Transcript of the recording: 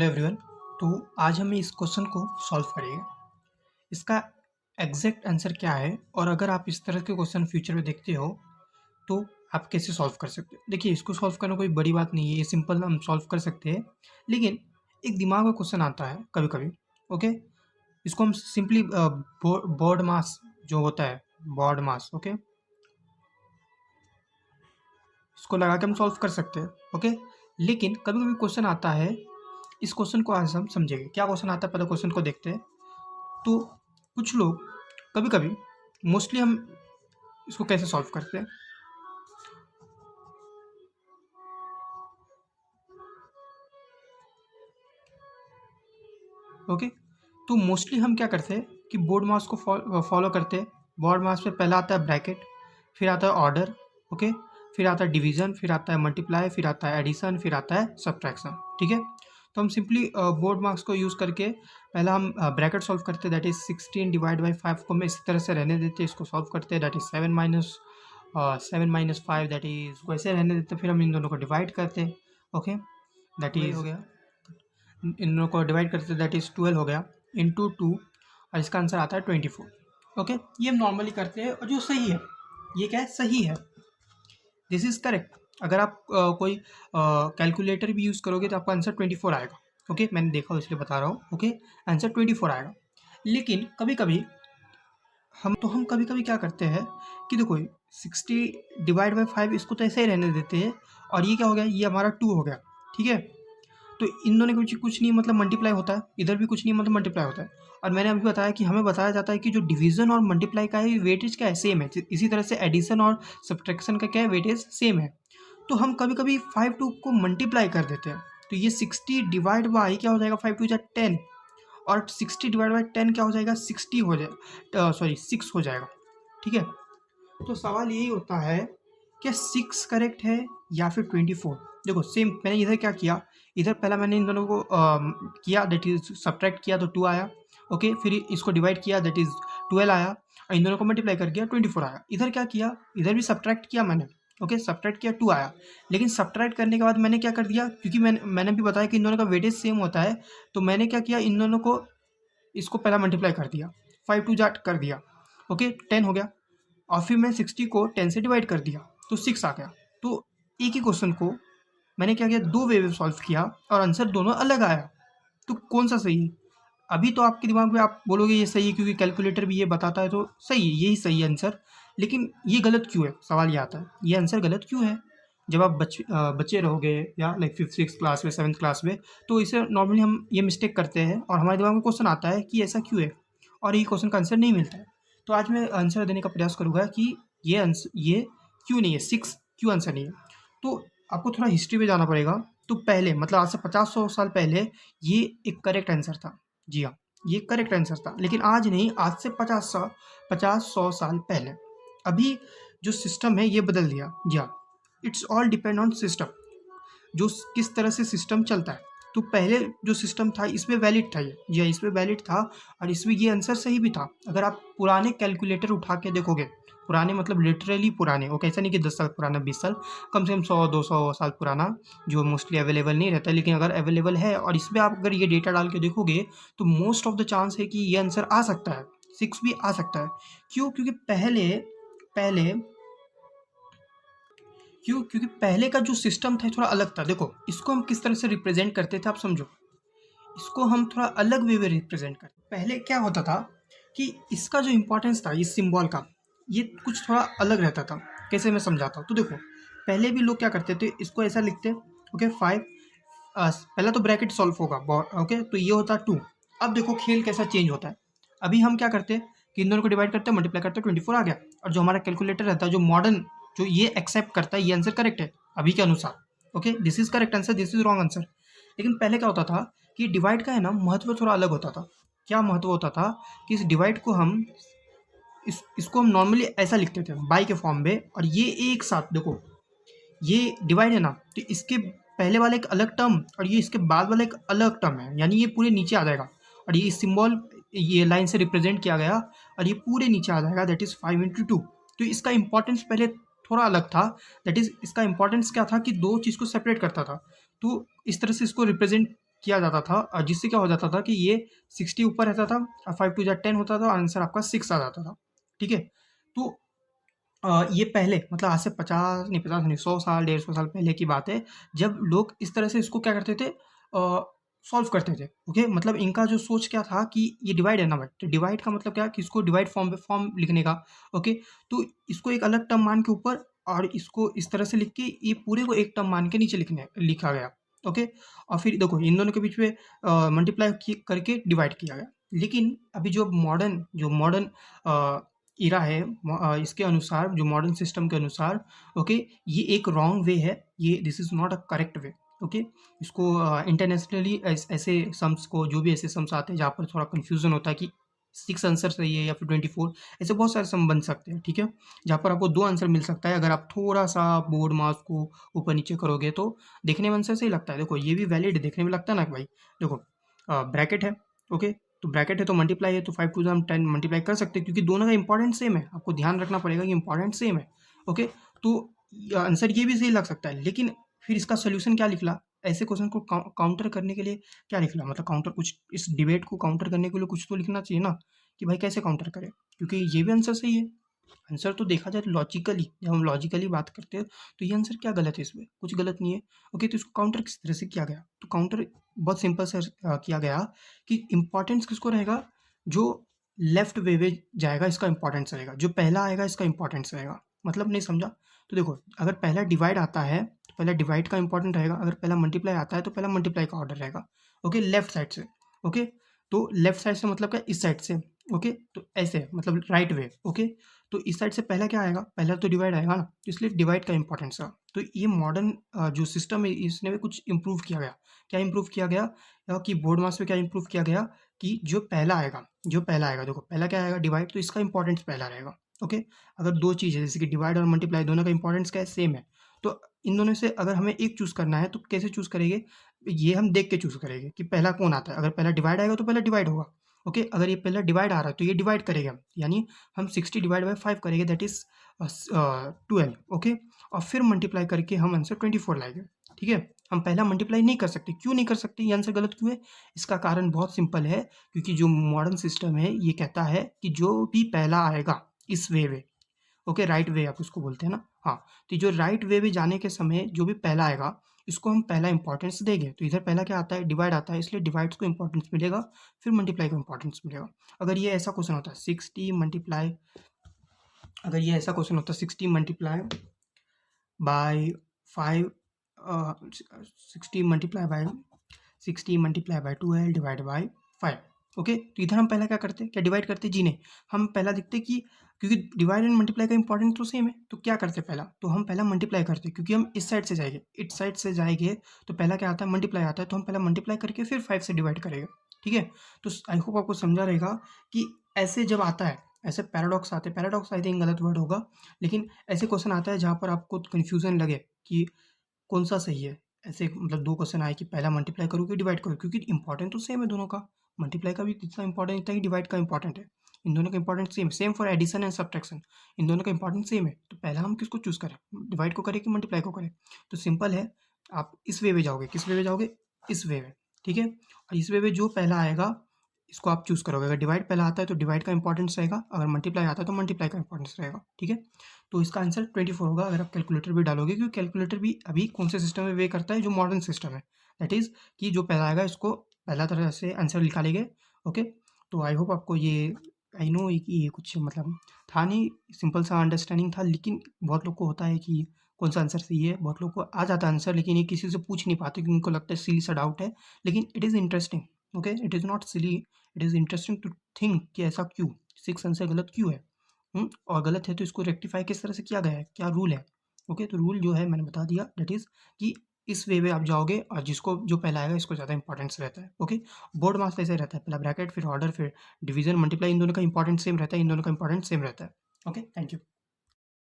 Hello everyone. तो आज हम इस क्वेश्चन को सॉल्व करेंगे। इसका एग्जैक्ट आंसर क्या है और अगर आप इस तरह के क्वेश्चन फ्यूचर में देखते हो तो आप कैसे सॉल्व कर सकते हो। देखिए, इसको सॉल्व करना कोई बड़ी बात नहीं है, ये सिंपल हम सॉल्व कर सकते हैं। लेकिन एक दिमाग में क्वेश्चन आता है कभी कभी। ओके, इसको हम सिंपली बॉड मास जो होता है, बॉड मास, ओके, इसको लगा के हम सॉल्व कर सकते हैं। ओके, लेकिन कभी कभी क्वेश्चन आता है, इस क्वेश्चन को आज हम समझेंगे क्या क्वेश्चन आता है। पहले क्वेश्चन को देखते हैं। तो कुछ लोग कभी कभी, मोस्टली हम इसको कैसे सॉल्व करते हैं। ओके, तो मोस्टली हम क्या करते हैं कि बोर्ड मास को फॉलो करते हैं। बोर्ड मास में पहला आता है ब्रैकेट, फिर आता है ऑर्डर, ओके, फिर आता है डिवीजन, फिर आता है मल्टीप्लाई, फिर आता है एडिशन, फिर आता है सब्ट्रैक्शन। ठीक है, तो हम सिंपली बोर्ड मार्क्स को यूज़ करके पहला हम ब्रैकेट सॉल्व करते हैं, दैट इज 16 डिवाइड बाई 5 को मैं इस तरह से रहने देते हैं, इसको सॉल्व करते हैं, दैट इज 7 - 5, दैट इज वैसे रहने देते हैं। फिर हम इन दोनों को डिवाइड करते हैं, ओके, दैट इज हो गया, इन दोनों को डिवाइड करते, दैट इज 12 हो गया इंटू 2, और इसका आंसर आता है 24। ओके, ये हम नॉर्मली करते हैं और जो सही है, ये क्या है, सही है, दिस इज करेक्ट। अगर आप कोई कैलकुलेटर भी यूज़ करोगे तो आपका आंसर 24 आएगा। ओके, मैंने देखा इसलिए बता रहा हूँ। ओके, आंसर 24 आएगा। लेकिन कभी कभी हम कभी कभी क्या करते हैं कि देखो, 60 डिवाइड बाई 5 इसको तो ऐसे ही रहने देते हैं, और ये क्या हो गया, ये हमारा 2 हो गया। ठीक है, तो इन दोनों के बीच कुछ नहीं, मतलब मल्टीप्लाई होता है, इधर भी कुछ नहीं, मतलब मल्टीप्लाई होता है। और मैंने अभी बताया कि हमें बताया जाता है कि जो डिवीजन और मल्टीप्लाई का है वेटेज क्या है, सेम है। इसी तरह से एडिशन और सब्ट्रैक्शन का क्या है, वेटेज सेम है। तो हम कभी कभी 5 को मल्टीप्लाई कर देते हैं, तो ये 60 डिवाइड बाई क्या हो जाएगा, 5 × 2 = 10, और 60 डिवाइड बाई 10 क्या हो जाएगा, 60 हो जाएगा, सॉरी 6 हो जाएगा। ठीक है, तो सवाल यही होता है क्या 6 करेक्ट है या फिर 24। देखो, सेम मैंने इधर क्या किया, इधर पहला मैंने इन दोनों को किया, दैट इज सब्ट्रैक्ट किया तो 2 आया। ओके, फिर इसको डिवाइड किया, दैट इज 12 आया, और इन दोनों को मल्टीप्लाई कर दिया, 24 आया। इधर क्या किया, इधर भी सब्ट्रैक्ट किया मैंने। ओके, सब्ट्रैक्ट किया, 2 आया। लेकिन सब्ट्रैक्ट करने के बाद मैंने क्या कर दिया, क्योंकि मैंने भी बताया कि इन दोनों का वेटेज सेम होता है, तो मैंने क्या किया, इन दोनों को, इसको पहला मल्टीप्लाई कर दिया, 5 × 2 कर दिया। ओके, 10 हो गया, और फिर मैं 60 को 10 से डिवाइड कर दिया तो 6 आ गया। तो एक ही क्वेश्चन को मैंने क्या किया, 2 वे में सॉल्व किया और आंसर दोनों अलग आया। तो कौन सा सही है? अभी तो आपके दिमाग में आप बोलोगे ये सही है क्योंकि कैलकुलेटर भी ये बताता है, तो सही है, यही सही है आंसर। लेकिन ये गलत क्यों है, सवाल ये आता है, ये आंसर गलत क्यों है? जब आप बच्चे रहोगे या लाइक 5th 6th क्लास में, 7th क्लास में, तो इसे नॉर्मली हम ये मिस्टेक करते हैं और हमारे दिमाग में क्वेश्चन आता है कि ऐसा क्यों है, और ये क्वेश्चन का आंसर नहीं मिलता है। तो आज मैं आंसर देने का प्रयास करूँगा कि ये क्यों नहीं है, 6 क्यों आंसर नहीं है। तो आपको थोड़ा हिस्ट्री में जाना पड़ेगा। तो पहले, मतलब आज से 50-100 साल पहले ये एक करेक्ट आंसर था। जी हाँ, ये करेक्ट आंसर था, लेकिन आज नहीं, आज से 50-100 साल पहले। अभी जो सिस्टम है ये बदल दिया। जी हाँ, it's all depend on system, जो किस तरह से सिस्टम चलता है। तो पहले जो सिस्टम था इसमें वैलिड था, ये जी हाँ, इसमें वैलिड था, और इसमें ये आंसर सही भी था। अगर आप पुराने कैलकुलेटर उठा के देखोगे, पुराने मतलब लिटरली पुराने, ओके, ऐसा नहीं कि 10 साल पुराना, 20 साल, कम से कम 100-200 साल पुराना, जो मोस्टली अवेलेबल नहीं रहता, लेकिन अगर अवेलेबल है और इसमें आप अगर ये डेटा डाल के देखोगे, तो मोस्ट ऑफ द चांस है कि ये आंसर आ सकता है, 6 भी आ सकता है। क्यों? क्योंकि पहले पहले क्यों? क्योंकि पहले का जो सिस्टम था थोड़ा अलग था। देखो, इसको हम किस तरह से रिप्रेजेंट करते थे, आप समझो। इसको हम थोड़ा अलग वे में रिप्रेजेंट करते। पहले क्या होता था कि इसका जो इम्पोर्टेंस था, इस सिंबल का, ये कुछ थोड़ा अलग रहता था। कैसे, मैं समझाता हूँ। तो देखो, पहले भी लोग क्या करते थे, इसको ऐसा लिखते, ओके, 5, पहला तो ब्रैकेट सॉल्व होगा, ओके, तो ये होता 2। अब देखो खेल कैसा चेंज होता है। अभी हम क्या करते हैं कि इन दोनों को डिवाइड करते हैं, मल्टीप्लाई करते हैं, 24 आ गया। और जो हमारा कैलकुलेटर रहता है, जो मॉडर्न, जो ये एक्सेप्ट करता है ये आंसर करेक्ट है अभी के अनुसार। Okay, this is correct answer, this is wrong answer. लेकिन पहले क्या होता था कि डिवाइड का है ना, महत्व थोड़ा अलग होता था। क्या महत्व होता था कि इस डिवाइड को हम, इसको हम नॉर्मली ऐसा लिखते थे बाई के फॉर्म में, और ये एक साथ देखो, ये डिवाइड है ना, तो इसके पहले वाला एक अलग टर्म और ये इसके बाद वाला एक अलग टर्म है, यानी ये पूरे नीचे आ जाएगा, और ये सिंबल ये लाइन से रिप्रेजेंट किया गया, और ये पूरे नीचे आ जाएगा, दैट इज 5 × 2। तो इसका इंपॉर्टेंस पहले थोड़ा अलग था, दैट इज इसका इंपॉर्टेंस क्या था कि दो चीज़ को सेपरेट करता था। तो इस तरह से इसको रिप्रेजेंट किया जाता था, जिससे क्या हो जाता था कि ये 60 ऊपर रहता था और 5 2 10 होता था, आंसर आपका 6 आ जाता था। ठीक है, तो ये पहले मतलब आज से 50 नहीं 100 साल 150 साल पहले की बात है, जब लोग इस तरह से इसको क्या करते थे, सॉल्व करते थे। ओके, मतलब इनका जो सोच क्या था कि ये डिवाइड है ना भाई, तो डिवाइड का मतलब क्या कि इसको डिवाइड फॉर्म लिखने का। ओके, तो इसको एक अलग टर्म मान के ऊपर और इसको इस तरह से लिख के ये पूरे को एक टर्म मान के नीचे लिखा गया। ओके, और फिर देखो इन दोनों के बीच में मल्टीप्लाई करके डिवाइड किया गया। लेकिन अभी जो मॉडर्न इरा है, इसके अनुसार, जो मॉडर्न सिस्टम के अनुसार, ओके, ये एक रॉन्ग वे है, ये this is not a correct way. Okay, इसको इंटरनेशनली ऐसे सम्स को, जो भी ऐसे सम्स आते हैं जहाँ पर थोड़ा कन्फ्यूज़न होता है कि 6 आंसर सही है या फिर 24, ऐसे बहुत सारे सम बन सकते हैं। ठीक है, जहाँ पर आपको 2 आंसर मिल सकता है, अगर आप थोड़ा-सा बोर्ड माउस को ऊपर-नीचे करोगे तो देखने में आंसर सही लगता है। देखो ये भी वैलिड देखने में लगता है ना कि भाई देखो ब्रैकेट है, ओके, तो ब्रैकेट है तो मल्टीप्लाई है, तो 5 2 जा 10 मल्टीप्लाई कर सकते हैं क्योंकि दोनों का इंपॉर्टेंट सेम है। आपको ध्यान रखना पड़ेगा कि इंपॉर्टेंट सेम है। ओके, तो आंसर ये भी सही लग सकता है, लेकिन फिर इसका सोल्यूशन क्या निकला? ऐसे क्वेश्चन को काउंटर करने के लिए क्या निकला, मतलब काउंटर कुछ, इस डिबेट को काउंटर करने के लिए कुछ तो लिखना चाहिए ना कि भाई कैसे काउंटर करें, क्योंकि ये भी आंसर सही है। आंसर तो देखा जाए लॉजिकली, जब हम लॉजिकली बात करते हैं तो ये आंसर क्या गलत है, इसमें कुछ गलत नहीं है। ओके, तो इसको काउंटर किस तरह से किया गया, तो काउंटर बहुत सिंपल से किया गया कि इंपॉर्टेंस किसको रहेगा, जो लेफ्ट वे में जाएगा इसका इंपॉर्टेंस रहेगा, जो पहला आएगा इसका इंपॉर्टेंस रहेगा। मतलब नहीं समझा? तो देखो अगर पहला डिवाइड आता है तो पहला डिवाइड का इंपॉर्टेंट रहेगा, अगर पहला मल्टीप्लाई आता है तो पहला मल्टीप्लाई का ऑर्डर रहेगा। ओके, लेफ्ट साइड से। ओके, तो लेफ्ट साइड से मतलब क्या, इस साइड से। ओके, तो ऐसे मतलब राइट वे। ओके, तो इस साइड से पहला क्या आएगा, पहला तो डिवाइड आएगा ना, तो इसलिए डिवाइड का इंपॉर्टेंस है। तो ये मॉडर्न जो सिस्टम है इसने भी कुछ इम्प्रूव किया गया। क्या इम्प्रूव किया गया, कि बोर्ड मास में क्या इम्प्रूव किया गया कि जो पहला आएगा देखो पहला क्या आएगा, डिवाइड, तो इसका इंपॉर्टेंस पहला रहेगा। ओके, अगर दो चीज़ है जैसे कि डिवाइड और मल्टीप्लाई, दोनों का इंपॉर्टेंस क्या है, सेम है, तो इन दोनों से अगर हमें एक चूज़ करना है तो कैसे चूज़ करेंगे, ये हम देख के चूज़ करेंगे कि पहला कौन आता है। अगर पहला डिवाइड आएगा तो पहला डिवाइड होगा। ओके, अगर ये पहला डिवाइड आ रहा है तो ये डिवाइड करेगा, यानी हम 60 डिवाइड बाय 5 करेंगे, दैट इज़ 12। ओके, और फिर मल्टीप्लाई करके हम आंसर 24 लाएंगे। ठीक है, हम पहला मल्टीप्लाई नहीं कर सकते, क्यों नहीं कर सकते, ये आंसर गलत क्यों है? इसका कारण बहुत सिंपल है, क्योंकि जो मॉडर्न सिस्टम है ये कहता है कि जो भी पहला आएगा इस वे में, ओके, राइट वे आप उसको बोलते हैं ना, हाँ, तो जो राइट वे में जाने के समय जो भी पहला आएगा इसको हम पहला इंपॉर्टेंस देंगे। तो इधर पहला क्या आता है, डिवाइड आता है, इसलिए डिवाइड्स को इंपॉर्टेंस मिलेगा, फिर मल्टीप्लाई को इंपॉर्टेंस मिलेगा। अगर ये ऐसा क्वेश्चन होता है 60 मल्टीप्लाई, अगर ये ऐसा क्वेश्चन होता है 60 multiply by 5, 60 multiply by 12 divide by 5। Okay, तो इधर हम पहला क्या करते हैं, क्या डिवाइड करते, जी नहीं, हम पहला देखते कि क्योंकि डिवाइड एंड मल्टीप्लाई का इंपॉर्टेंस तो सेम है, तो क्या करते पहला, तो हम पहला मल्टीप्लाई करते क्योंकि हम इस साइड से जाएंगे, इस साइड से जाएंगे, तो पहला क्या आता है, मल्टीप्लाई आता है, तो हम पहला मल्टीप्लाई करके फिर 5 से डिवाइड करेंगे। ठीक है, तो आई होप आपको समझा रहेगा कि ऐसे जब आता है, ऐसे पैराडॉक्स आते हैं, पैराडॉक्स आई थिंक गलत वर्ड होगा, लेकिन ऐसे क्वेश्चन आता है जहाँ पर आपको कन्फ्यूजन लगे कि कौन सा सही है। ऐसे मतलब 2 क्वेश्चन आए कि पहला मल्टीप्लाई करो कि डिवाइड करो, क्योंकि इंपॉर्टेंट तो सेम है दोनों का। मल्टीप्लाई का भी जितना इंपॉर्टेंट इतना ही डिवाइड का इंपॉर्टेंट है। इन दोनों का important same for addition and subtraction, इन दोनों का इंपॉर्टेंट सेम है। तो पहला हम किसको चूज़ करें, डिवाइड को करें कि मल्टीप्लाई को करें? तो सिंपल है, आप इस वे में जाओगे, किस वे में जाओगे, इस वे में। ठीक है, और इस वे में जो पहला आएगा इसको आप चूज़ करोगे। अगर डिवाइड पहला आता है तो डिवाइड का इंपॉर्टेंस रहेगा, अगर मल्टीप्लाई आता है तो मल्टीप्लाई का इंपॉर्टेंस रहेगा। ठीक है, तो इसका आंसर 24 होगा अगर आप कैलकुलेटर भी डालोगे, क्योंकि कैलकुलेटर भी अभी कौन से सिस्टम में वे करता है, जो मॉडर्न सिस्टम है, दैट इज़ कि जो पहला आएगा इसको पहला तरह से आंसर निकालेंगे। ओके, तो आई होप आपको ये, आई नो कि ये कुछ मतलब था नहीं, सिंपल सा अंडरस्टैंडिंग था, लेकिन बहुत लोग को होता है कि कौन सा आंसर सही है, बहुत लोग को आ जाता है आंसर, लेकिन ये किसी से पूछ नहीं पाते क्योंकि उनको लगता है सिली सा डाउट है, लेकिन it is interesting. Okay, it is not silly, it is interesting to think कि ऐसा क्यों, 6 आंसर गलत क्यों है। और गलत है तो इसको रेक्टिफाई किस तरह से किया गया है, क्या रूल है। ओके, तो रूल जो है मैंने बता दिया, दैट इज़ कि इस वे में आप जाओगे और जिसको जो पहला आएगा इसको ज़्यादा इंपॉर्टेंस रहता है। ओके, बोर्ड मास ऐसे रहता है, पहला ब्रैकेट फिर ऑर्डर फिर डिवीजन मल्टीप्लाई, इन दोनों का इंपॉर्टेंस सेम रहता है, इन दोनों का इंपॉर्टेंस सेम रहता है। Okay, thank you.